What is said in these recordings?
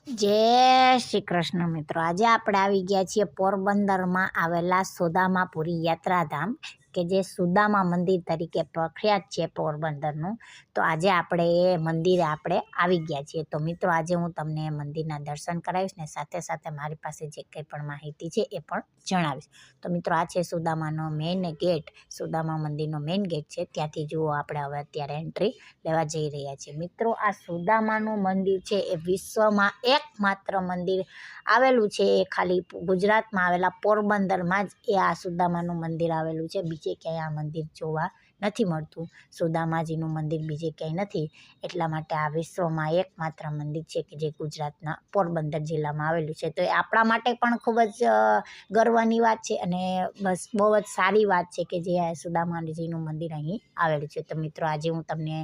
જય શ્રી કૃષ્ણ મિત્રો. આજે આપણે આવી ગયા છીએ પોરબંદરમાં આવેલા સુદામાપુરી યાત્રાધામ કે જે સુદામા મંદિર તરીકે પ્રખ્યાત છે પોરબંદરનું. તો આજે આપણે એ મંદિરે આપણે આવી ગયા છીએ. તો મિત્રો આજે હું તમને મંદિરના દર્શન કરાવીશ ને સાથે સાથે મારી પાસે જે કંઈ પણ માહિતી છે એ પણ જણાવીશ. તો મિત્રો આ છે સુદામાનો મેઇન ગેટ, સુદામા મંદિરનો મેઇન ગેટ છે. ત્યાંથી જુઓ આપણે હવે અત્યારે એન્ટ્રી લેવા જઈ રહ્યા છીએ. મિત્રો આ સુદામાનું મંદિર છે એ વિશ્વમાં એકમાત્ર મંદિર આવેલું છે. એ ખાલી ગુજરાતમાં આવેલા પોરબંદરમાં જ એ આ સુદામાનું મંદિર આવેલું છે. બીજે ક્યાંય આ મંદિર જોવા નથી મળતું. સુદામાજીનું મંદિર બીજે ક્યાંય નથી, એટલા માટે આ વિશ્વમાં એકમાત્ર મંદિર છે કે જે ગુજરાતના પોરબંદર જિલ્લામાં આવેલું છે. તો એ આપણા માટે પણ ખૂબ જ ગર્વની વાત છે અને બસ બહુ જ સારી વાત છે કે જે સુદામાજીનું મંદિર અહીં આવેલું છે. તો મિત્રો આજે હું તમને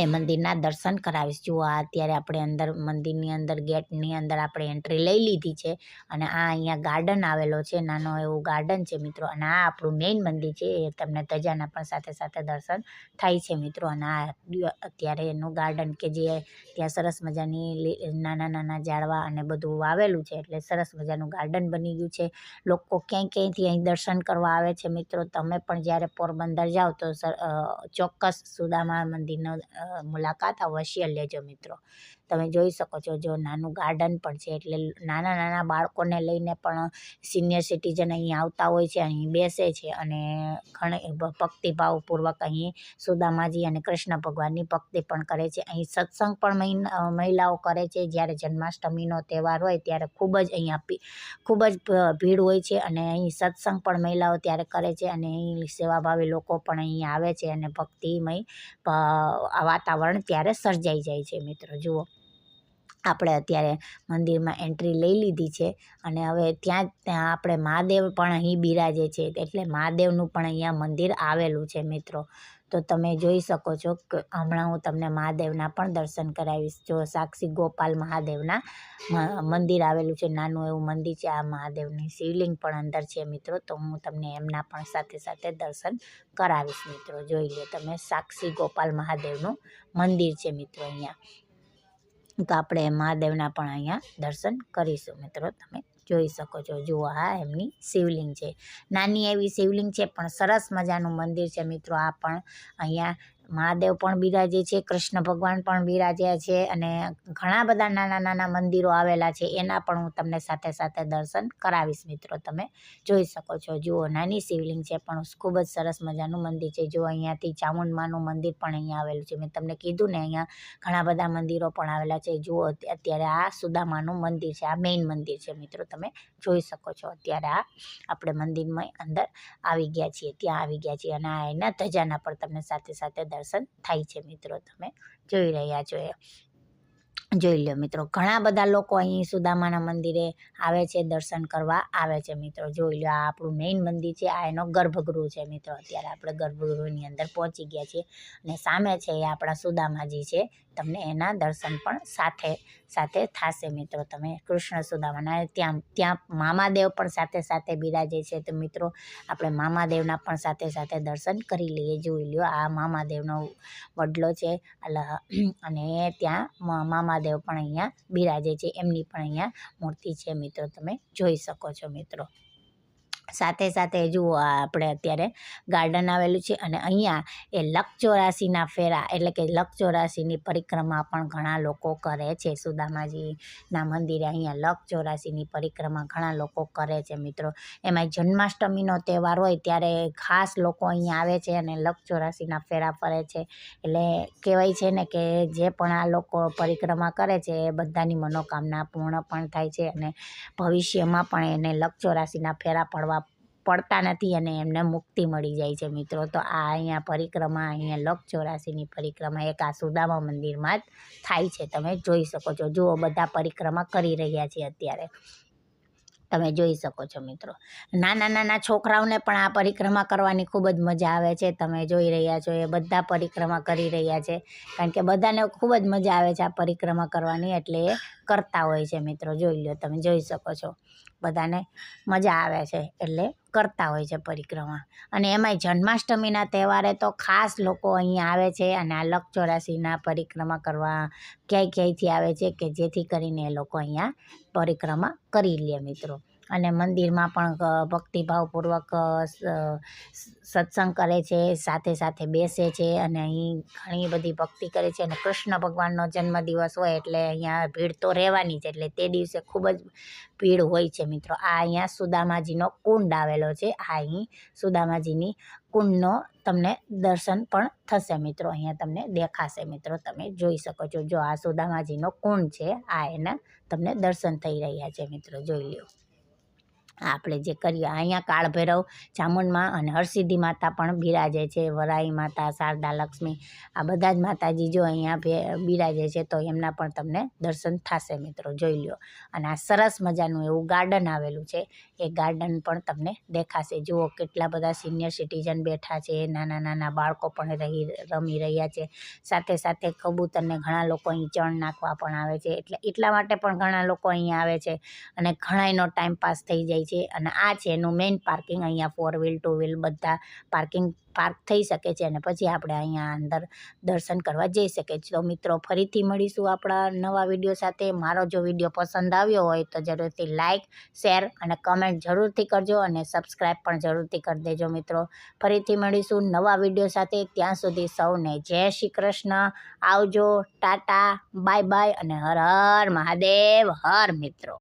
એ મંદિરના દર્શન કરાવીશ. જુઓ અત્યારે આપણે અંદર મંદિરની અંદર ગેટની અંદર આપણે એન્ટ્રી લઈ લીધી છે અને આ અહીંયા ગાર્ડન આવેલો છે, નાનો એવું ગાર્ડન છે મિત્રો. અને આ આપણું મેઇન મંદિર છે, એ તમને ધજાના પણ સાથે સાથે દર્શન થાય છે મિત્રો. અને આ અત્યારે એનું ગાર્ડન કે જે ત્યાં સરસ મજાની નાના નાના ઝાડવા અને બધું વાવેલું છે, એટલે સરસ મજાનું ગાર્ડન બની ગયું છે. લોકો ક્યાંયથી અહીં દર્શન કરવા આવે છે મિત્રો. તમે પણ જ્યારે પોરબંદર જાઓ તો ચોક્કસ સુદામા મંદિરનો મુલાકાત અવશ્ય લેજો મિત્રો. તમે જોઈ શકો છો જો નાનું ગાર્ડન પણ છે, એટલે નાના નાના બાળકોને લઈને પણ સિનિયર સિટીઝન અહીં આવતા હોય છે, અહીં બેસે છે અને ઘણી ભક્તિભાવપૂર્વક અહીં સુદામાજી અને કૃષ્ણ ભગવાનની ભક્તિ પણ કરે છે. અહીં સત્સંગ પણ મહિલાઓ કરે છે. જ્યારે જન્માષ્ટમીનો તહેવાર હોય ત્યારે ખૂબ જ અહીંયા ખૂબ જ ભીડ હોય છે અને અહીં સત્સંગ પણ મહિલાઓ ત્યારે કરે છે અને અહીં સેવાભાવી લોકો પણ અહીં આવે છે અને ભક્તિમય વાતાવરણ ત્યારે સર્જાઈ જાય છે મિત્રો. જુઓ આપણે અત્યારે મંદિરમાં એન્ટ્રી લઈ લીધી છે અને હવે ત્યાં આપણે મહાદેવ પણ અહીં બિરાજે છે, એટલે મહાદેવનું પણ અહીંયા મંદિર આવેલું છે મિત્રો. તો તમે જોઈ શકો છો કે હમણાં હું તમને મહાદેવના પણ દર્શન કરાવીશ. જો સાક્ષી ગોપાલ મહાદેવના મંદિર આવેલું છે, નાનું એવું મંદિર છે. આ મહાદેવની શિવલિંગ પણ અંદર છે મિત્રો. તો હું તમને એમના પણ સાથે સાથે દર્શન કરાવીશ મિત્રો. જોઈ લો તમે, સાક્ષી ગોપાલ મહાદેવનું મંદિર છે મિત્રો અહીંયા. તો આપણે મહાદેવના પણ અહીંયા દર્શન કરીશું મિત્રો. તમે જોઈ શકો છો. જુઓ આ એમની શિવલિંગ છે, નાની એવી શિવલિંગ છે પણ સરસ મજાનું મંદિર છે મિત્રો. આ પણ અહીંયા મહાદેવ પણ બિરાજે છે, કૃષ્ણ ભગવાન પણ બિરાજ્યા છે અને ઘણા બધા નાના નાના મંદિરો આવેલા છે, એના પણ હું તમને સાથે સાથે દર્શન કરાવીશ મિત્રો. તમે જોઈ શકો છો. જુઓ નાની શિવલિંગ છે પણ ખૂબ જ સરસ મજાનું મંદિર છે. જો અહીંયાથી ચામુંડમાનું મંદિર પણ અહીંયા આવેલું છે. મેં તમને કીધું ને અહીંયા ઘણા બધા મંદિરો પણ આવેલા છે. જુઓ અત્યારે આ સુદામાનું મંદિર છે, આ મેઇન મંદિર છે મિત્રો. તમે જોઈ શકો છો. અત્યારે આ આપણે મંદિરમાં અંદર આવી ગયા છીએ, ત્યાં આવી ગયા છીએ અને આ એના ધજાના પર તમને સાથે સાથે દર્શન થાય છે મિત્રો. તમે જોઈ રહ્યા છો એ જોઈ લો મિત્રો. ઘણા બધા લોકો અહીં સુદામાના મંદિરે આવે છે, દર્શન કરવા આવે છે મિત્રો. જોઈ લો આ આપણું મેઇન મંદિર છે, આ એનો ગર્ભગૃહ છે મિત્રો. અત્યારે આપણે ગર્ભગૃહની અંદર પહોંચી ગયા છીએ અને સામે છે એ આપણા સુદામાજી છે. તમને એના દર્શન પણ સાથે સાથે થશે મિત્રો. તમે કૃષ્ણ સુદામાના ત્યાં મામાદેવ પણ સાથે સાથે બિરાજે છે. તો મિત્રો આપણે મામાદેવના પણ સાથે સાથે દર્શન કરી લઈએ. જોઈ લો આ મામાદેવનો વડલો છે અને ત્યાં મામાદેવ પણ અહીંયા બિરાજે છે, એમની પણ અહીંયા મૂર્તિ છે મિત્રો. તમે જોઈ શકો છો મિત્રો. સાથે સાથે જુઓ આપણે અત્યારે ગાર્ડન આવેલું છે અને અહીંયા એ લક્ષ 84ના ફેરા એટલે કે લક્ષ 84ની પરિક્રમા પણ ઘણા લોકો કરે છે. સુદામાજીના મંદિરે અહીંયા લક્ષ 84ની પરિક્રમા ઘણા લોકો કરે છે મિત્રો. એમાં જન્માષ્ટમીનો તહેવાર હોય ત્યારે ખાસ લોકો અહીંયા આવે છે અને લક્ષ 84ના ફેરા ફરે છે. એટલે કહેવાય છે ને કે જે પણ આ લોકો પરિક્રમા કરે છે એ બધાની મનોકામના પૂર્ણ પણ થાય છે અને ભવિષ્યમાં પણ એને લક્ષ 84ના ફેરા પડતા નથી અને એમને મુક્તિ મળી જાય છે મિત્રો. તો આ અહીંયા પરિક્રમા, અહીંયા લક્ષ 84ની પરિક્રમા એક આ સુદામા મંદિરમાં જ થાય છે. તમે જોઈ શકો છો. જુઓ બધા પરિક્રમા કરી રહ્યા છે અત્યારે. તમે જોઈ શકો છો મિત્રો. નાના નાના છોકરાઓને પણ આ પરિક્રમા કરવાની ખૂબ જ મજા આવે છે. તમે જોઈ રહ્યા છો એ બધા પરિક્રમા કરી રહ્યા છે, કારણ કે બધાને ખૂબ જ મજા આવે છે આ પરિક્રમા કરવાની, એટલે એ કરતા હોય છે મિત્રો. જોઈ લો તમે જોઈ શકો છો. બધાને મજા આવે છે એટલે કરતા હોય છે પરિક્રમા. અને એમાંય જન્માષ્ટમીના તહેવારે તો ખાસ લોકો અહીંયા આવે છે અને આ લક્ષચોરાસીના પરિક્રમા કરવા ક્યાંયથી આવે છે કે જેથી કરીને એ લોકો અહીંયા પરિક્રમા કરી લે મિત્રો. અને મંદિરમાં પણ ભક્તિભાવપૂર્વક સત્સંગ કરે છે, સાથે સાથે બેસે છે અને અહીં ઘણી બધી ભક્તિ કરે છે. અને કૃષ્ણ ભગવાનનો જન્મદિવસ હોય એટલે અહીંયા ભીડ તો રહેવાની જ, એટલે તે દિવસે ખૂબ જ ભીડ હોય છે મિત્રો. આ અહીંયા સુદામાજીનો કુંડ આવેલો છે. આ અહીં સુદામાજીની કુંડનો તમને દર્શન પણ થશે મિત્રો. અહીંયા તમને દેખાશે મિત્રો, તમે જોઈ શકો છો. જો આ સુદામાજીનો કુંડ છે, આ એના તમને દર્શન થઈ રહ્યા છે મિત્રો, જોઈ લ્યો. આપણે જે કરીએ અહીંયા કાળભૈરવ, ચામુંડમાં અને હરસિદ્ધિ માતા પણ બિરાજે છે. વરાઈ માતા, શારદા, લક્ષ્મી, આ બધા જ માતાજી જો અહીંયા બિરાજે છે તો એમના પણ તમને દર્શન થશે મિત્રો, જોઈ લો. અને આ સરસ મજાનું એવું ગાર્ડન આવેલું છે, એ ગાર્ડન પણ તમને દેખાશે. જુઓ કેટલા બધા સિનિયર સિટીઝન બેઠા છે, નાના નાના બાળકો પણ રમી રહ્યા છે. સાથે સાથે કબૂતરને ઘણા લોકો અહીં ચણ નાખવા પણ આવે છે, એટલે એટલા માટે પણ ઘણા લોકો અહીંયા આવે છે અને ઘણાયનો ટાઈમ પાસ થઈ જાય છે. અને આ છે એનું મેઇન પાર્કિંગ. અહીંયા 4 વ્હીલ 2 વ્હીલ બધા પાર્ક થઈ શકે છે અને પછી આપણે અહીંયા અંદર દર્શન કરવા જઈ શકીએ છીએ. તો મિત્રો ફરીથી મળીશું આપણા નવા વિડીયો સાથે. મારો જો વિડીયો પસંદ આવ્યો હોય તો જરૂરથી લાઇક, શેર અને કમેન્ટ જરૂરથી કરજો અને સબસ્ક્રાઈબ પણ જરૂરથી કરી દેજો મિત્રો. ફરીથી મળીશું નવા વિડીયો સાથે. ત્યાં સુધી સૌને જય શ્રી કૃષ્ણ. આવજો, ટાટા, બાય બાય અને હર હર મહાદેવ હર મિત્રો.